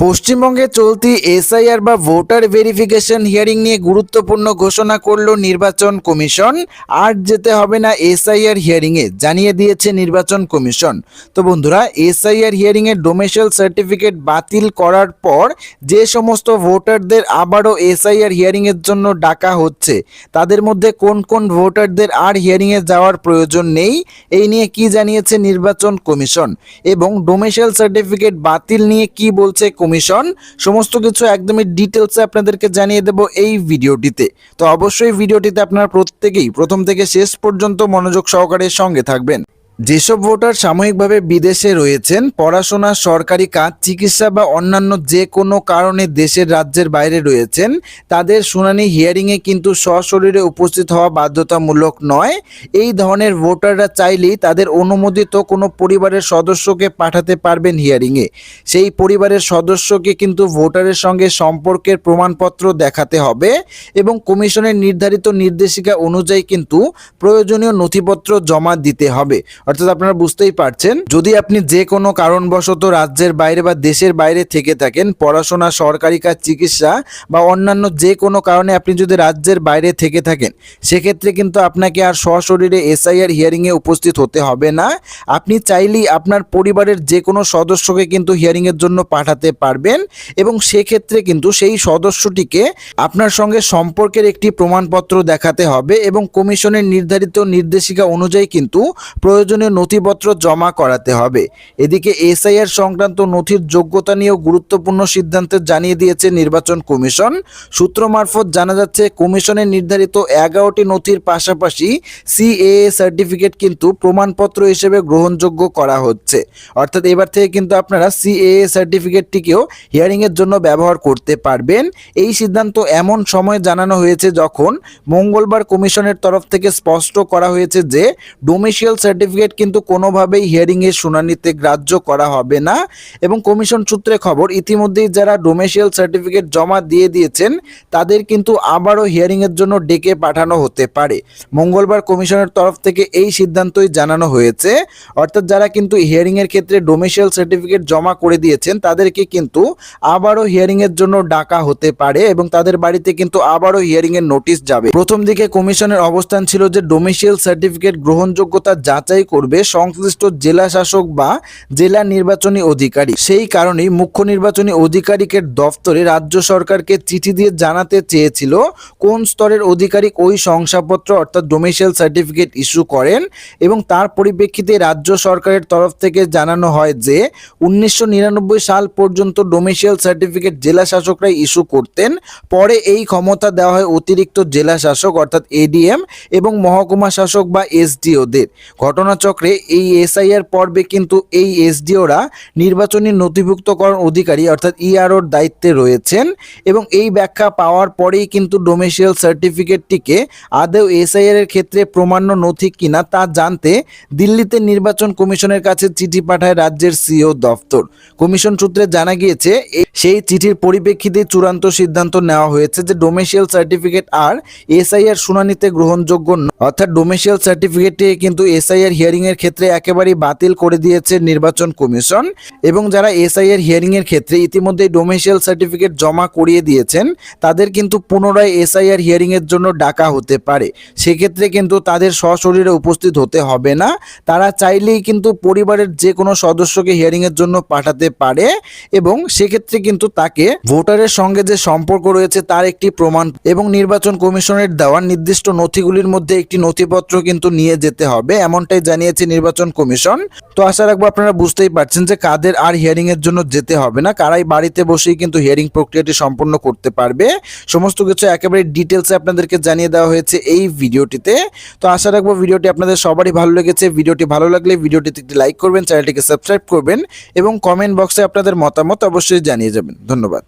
পশ্চিমবঙ্গে চলতি এসআইআর বা ভোটার ভেরিফিকেশন হিয়ারিং নিয়ে গুরুত্বপূর্ণ ঘোষণা করল নির্বাচন কমিশন। আর যেতে হবে না এসআইআর হিয়ারিংয়ে, জানিয়ে দিয়েছে নির্বাচন কমিশন। তো বন্ধুরা, এসআইআর হিয়ারিংয়ের ডোমেসাইল সার্টিফিকেট বাতিল করার পর যে সমস্ত ভোটারদের আবারও এসআইআর হিয়ারিংয়ের জন্য ডাকা হচ্ছে, তাদের মধ্যে কোন কোন ভোটারদের আর হিয়ারিংয়ে যাওয়ার প্রয়োজন নেই, এই নিয়ে কি জানিয়েছে নির্বাচন কমিশন এবং ডোমেসাইল সার্টিফিকেট বাতিল নিয়ে কি বলছে কমিশন, সমস্ত কিছু একদমই ডিটেলসে আপনাদেরকে জানিয়ে দেব এই ভিডিওটিতে। তো অবশ্যই ভিডিওটিতে আপনারা প্রত্যেকেই প্রথম থেকে শেষ পর্যন্ত মনোযোগ সহকারে সঙ্গে থাকবেন। যেসব ভোটার সাময়িকভাবে বিদেশে রয়েছেন, পড়াশোনা, সরকারি কাজ, চিকিৎসা বা অন্যান্য যে কোনো কারণে দেশের রাজ্যের বাইরে রয়েছেন, তাদের শুনানি হিয়ারিংয়ে কিন্তু সশরীরে উপস্থিত হওয়া বাধ্যতামূলক নয়। এই ধরনের ভোটাররা চাইলেই তাদের অনুমোদিত কোনো পরিবারের সদস্যকে পাঠাতে পারবেন হিয়ারিংয়ে। সেই পরিবারের সদস্যকে কিন্তু ভোটারের সঙ্গে সম্পর্কের প্রমাণপত্র দেখাতে হবে এবং কমিশনের নির্ধারিত নির্দেশিকা অনুযায়ী কিন্তু প্রয়োজনীয় নথিপত্র জমা দিতে হবে। অর্থাৎ আপনারা বুঝতেই পারছেন, যদি আপনি যে কোনো কারণবশত রাজ্যের বাইরে বা দেশের বাইরে থেকে থাকেন, পড়াশোনা, সরকারি কাজ, চিকিৎসা বা অন্যান্য যে কোনো কারণে আপনি যদি রাজ্যের বাইরে থেকে থাকেন, সেক্ষেত্রে কিন্তু আপনাকে আর সশরীরে এসআইআর হিয়ারিংয়ে উপস্থিত হতে হবে না। আপনি চাইলেই আপনার পরিবারের যে কোনো সদস্যকে কিন্তু হিয়ারিংয়ের জন্য পাঠাতে পারবেন এবং সেক্ষেত্রে কিন্তু সেই সদস্যটিকে আপনার সঙ্গে সম্পর্কের একটি প্রমাণপত্র দেখাতে হবে এবং কমিশনের নির্ধারিত নির্দেশিকা অনুযায়ী কিন্তু প্রয়োজনীয় নথিপত্র জমা করাতে হবে। এদিকে এসআইআর সংক্রান্ত নথির যোগ্যতা নিয়েও গুরুত্বপূর্ণ সিদ্ধান্ত জানিয়ে দিয়েছে নির্বাচন কমিশন। সূত্র মারফত জানা যাচ্ছে, কমিশনের নির্ধারিত 11টি নথির পাশাপাশি সিএএ সার্টিফিকেট কিন্তু প্রমাণপত্র হিসেবে গ্রহণযোগ্য করা হচ্ছে। অর্থাৎ এবার থেকে কিন্তু আপনারা সিএএ সার্টিফিকেটটিকেও হিয়ারিংয়ের জন্য ব্যবহার করতে পারবেন। এই সিদ্ধান্ত এমন সময় জানানো হয়েছে যখন মঙ্গলবার কমিশনের তরফ থেকে স্পষ্ট করা হয়েছে যে ডোমেসাইল সার্টিফিকেট কিন্তু কোনোভাবেই হিয়ারিংয়ের শুনানিতে গ্রাহ্য করা হবে না এবং কমিশন সূত্রে খবর, ইতিমধ্যেই যারা ডোমেসাইল সার্টিফিকেট জমা দিয়ে দিয়েছেন তাদের কিন্তু আবারও হিয়ারিংয়ের জন্য ডেকে পাঠানো হতে পারে। মঙ্গলবার কমিশনের তরফ থেকে এই সিদ্ধান্তই জানানো হয়েছে। অর্থাৎ যারা কিন্তু হিয়ারিংয়ের ক্ষেত্রে ডোমেসাইল সার্টিফিকেট জমা করে দিয়েছেন, তাদেরকে কিন্তু আবারও হিয়ারিংয়ের জন্য ডাকা হতে পারে এবং তাদের বাড়িতে কিন্তু আবারও হিয়ারিংয়ের নোটিশ যাবে। প্রথম দিকে কমিশনের অবস্থান ছিল যে ডোমেসাইল সার্টিফিকেট গ্রহণযোগ্যতা যাচাই করবে সংশ্লিষ্ট জেলা শাসক বা জেলা নির্বাচনী অধিকারী। সেই কারণেই মুখ্য নির্বাচনী আধিকারিকের দফতরে রাজ্য সরকারকে চিঠি দিয়ে জানাতে চেয়েছিল কোন স্তরের আধিকারিক ওই শংসাপত্র অর্থাৎ ডোমেসাইল সার্টিফিকেট ইস্যু করেন এবং তার পরিপ্রেক্ষিতে রাজ্য সরকারের তরফ থেকে জানানো হয় যে 1999 সাল পর্যন্ত ডোমেসাইল সার্টিফিকেট জেলা শাসকরাই ইস্যু করতেন। পরে এই ক্ষমতা দেওয়া হয় অতিরিক্ত জেলা শাসক অর্থাৎ এডিএম এবং মহকুমা শাসক বা এসডিওদের। ঘটনাচক্রে এই এসআইআর পর্বে কিন্তু এই এসডিওরা নির্বাচনী নথিভুক্তকরণ অধিকারী অর্থাৎ ইআরওর দায়িত্বে রয়েছেন এবং এই ব্যাখ্যা পাওয়ার পরেই কিন্তু ডোমেসাইল সার্টিফিকেটটিকে আদৌ এসআইআর এর ক্ষেত্রে প্রমাণ্য নথি কিনা তা জানতে দিল্লিতে নির্বাচন কমিশনের কাছে চিঠি পাঠায় রাজ্যের সিও দফতর। কমিশন সূত্রে জানা গিয়েছে, সেই চিঠির পরিপ্রেক্ষিতে চূড়ান্ত সিদ্ধান্ত নেওয়া হয়েছে যে ডোমেসাইল সার্টিফিকেট আর এসআইআর শুনানিতে গ্রহণযোগ্য নয়। অর্থাৎ ডোমেসাইল সার্টিফিকেটে কিন্তু এসআইআর হিয়ারিং এর ক্ষেত্রে একেবারেই বাতিল করে দিয়েছে নির্বাচন কমিশন এবং যারা এসআইআর হিয়ারিং এর ক্ষেত্রে ইতিমধ্যে ডোমেসাইল সার্টিফিকেট জমা করিয়ে দিয়েছেন, তাদের কিন্তু পুনরায় এসআইআর হিয়ারিং এর জন্য ডাকা হতে পারে। সেক্ষেত্রে কিন্তু তাদের সশরীরে উপস্থিত হতে হবে না। তারা চাইলেই কিন্তু পরিবারের যে কোনো সদস্যকে হিয়ারিং এর জন্য পাঠাতে পারে এবং সেক্ষেত্রে কিন্তু তাকে ভোটারের সঙ্গে যে সম্পর্ক রয়েছে তার একটি প্রমাণ এবং নির্বাচন কমিশনের দেওয়া নির্দিষ্ট নথিগুলির মধ্যে একটি নথিপত্র কিন্তু নিয়ে যেতে হবে, এমনটাই জানিয়েছে নির্বাচন কমিশন। তো আশা রাখবো আপনারা বুঝতেই পারছেন যে কাদের আর হিয়ারিং এর জন্য যেতে হবে না, কারাই বাড়িতে বসেই কিন্তু হিয়ারিং প্রক্রিয়াটি সম্পন্ন করতে পারবে। সমস্ত কিছু একেবারে ডিটেলসে আপনাদেরকে জানিয়ে দেওয়া হয়েছে এই ভিডিওটিতে। তো আশা রাখবো ভিডিওটি আপনাদের সবারই ভালো লেগেছে। ভিডিওটি ভালো লাগলে ভিডিওটিতে একটি লাইক করবেন, চ্যানেলটিকে সাবস্ক্রাইব করবেন এবং কমেন্ট বক্সে আপনাদের মতামত অবশ্যই জানিয়ে যাবেন। ধন্যবাদ।